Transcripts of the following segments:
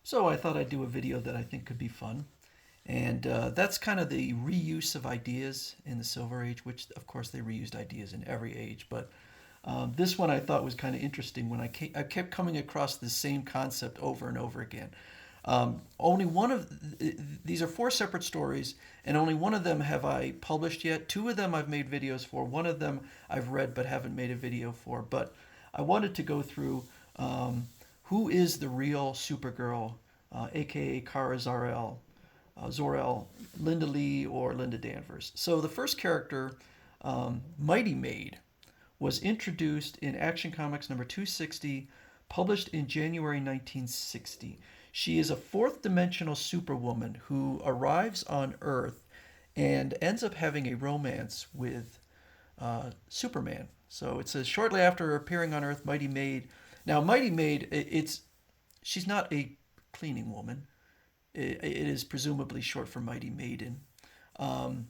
So I thought I'd do a video that I think could be fun. And that's kind of the reuse of ideas in the Silver Age, which of course they reused ideas in every age. But this one I thought was kind of interesting when I kept coming across the same concept over and over again. Only one of these are four separate stories, and only one of them have I published yet. Two of them I've made videos for. One of them I've read but haven't made a video for. But I wanted to go through who is the real Supergirl, aka Kara Zor-El, Linda Lee, or Linda Danvers. So the first character, Mighty Maid, was introduced in Action Comics number 260, published in January 1960. She is a fourth dimensional superwoman who arrives on Earth and ends up having a romance with Superman. So it says shortly after appearing on Earth, Mighty Maid. Now, Mighty Maid, she's not a cleaning woman. It is presumably short for Mighty Maiden. Um,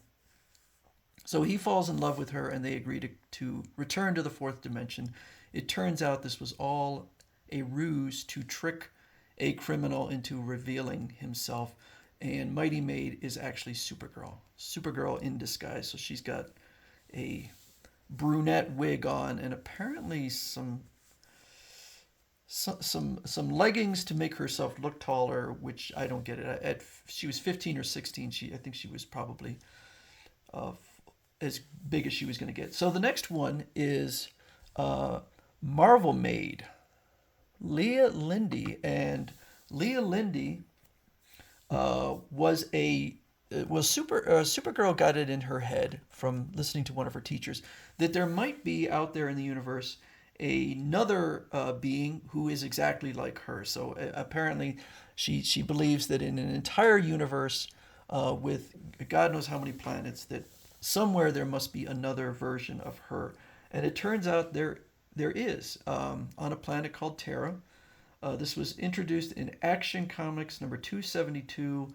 so he falls in love with her, and they agree to return to the fourth dimension. It turns out this was all a ruse to trick a criminal into revealing himself. And Mighty Maid is actually Supergirl. Supergirl in disguise. So she's got a brunette wig on and apparently some leggings to make herself look taller, which I don't get it. She was 15 or 16. I think she was probably uh, as big as she was going to get. So the next one is Marvel Maid, Leah Lindy, and Leah Lindy Supergirl got it in her head from listening to one of her teachers that there might be out there in the universe another being who is exactly like her. So apparently, she believes that in an entire universe with God knows how many planets, that somewhere there must be another version of her. And it turns out there is on a planet called Terra. This was introduced in Action Comics number 272,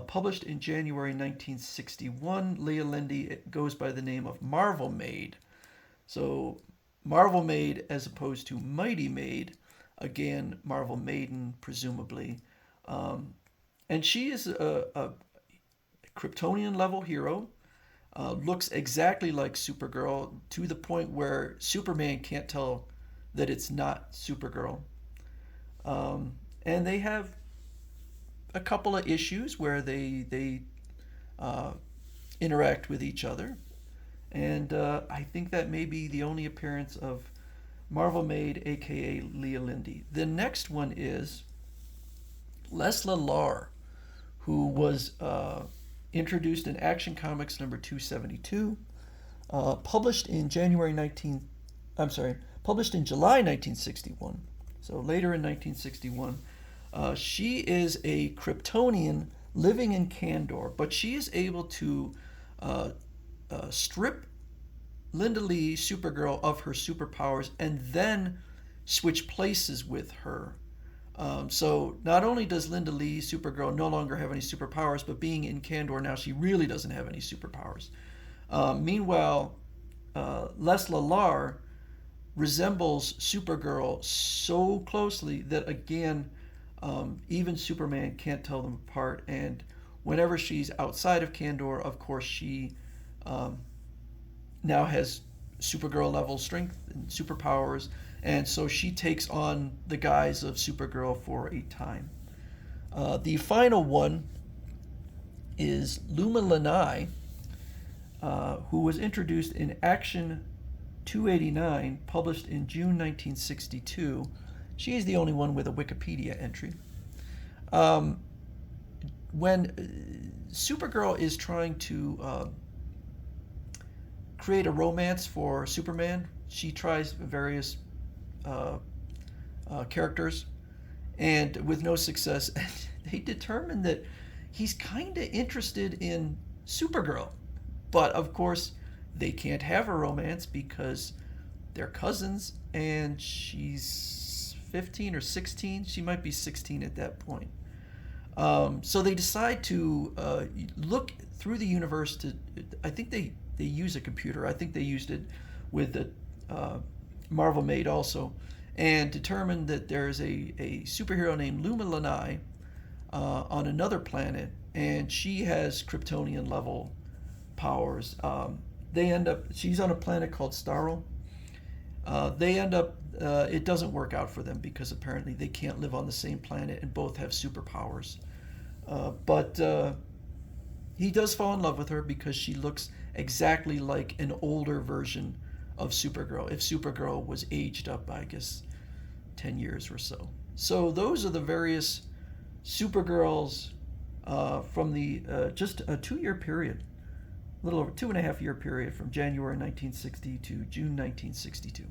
published in January 1961. Leah Lindy goes by the name of Marvel Maid. So Marvel Maid as opposed to Mighty Maid, again, Marvel Maiden, presumably. And she is a Kryptonian level hero, looks exactly like Supergirl to the point where Superman can't tell that it's not Supergirl. And they have a couple of issues where they uh, interact with each other. And I think that may be the only appearance of Marvel Maid, aka Leah Lindy. The next one is Lesla-Lar, who was introduced in Action Comics number 272, published in published in July 1961. So later in 1961, she is a Kryptonian living in Kandor, but she is able to strip Linda Lee, Supergirl, of her superpowers and then switch places with her. So not only does Linda Lee, Supergirl, no longer have any superpowers, but being in Kandor now, she really doesn't have any superpowers. Meanwhile, Lesla-Lar resembles Supergirl so closely that, again, even Superman can't tell them apart. And whenever she's outside of Kandor, of course, she now has Supergirl level strength and superpowers, and so she takes on the guise of Supergirl for a time. The final one is Luma Lynai, who was introduced in Action 289, published in June 1962. She is the only one with a Wikipedia entry. When Supergirl is trying to create a romance for Superman, she tries various characters, and with no success, they determine that he's kind of interested in Supergirl. But of course, they can't have a romance because they're cousins, and she's 15 or 16. She might be 16 at that point. So they decide to look through the universe to. I think they use a computer. I think they used it with the Marvel Maid also, and determined that there's a superhero named Lynai on another planet, and she has Kryptonian level powers. They end up, she's on a planet called Starro. They end up, it doesn't work out for them because apparently they can't live on the same planet and both have superpowers. But he does fall in love with her because she looks exactly like an older version of Supergirl. If Supergirl was aged up, I guess, 10 years or so. So those are the various Supergirls from the just a 2 year period, a little over 2.5 year period from January 1960 to June 1962.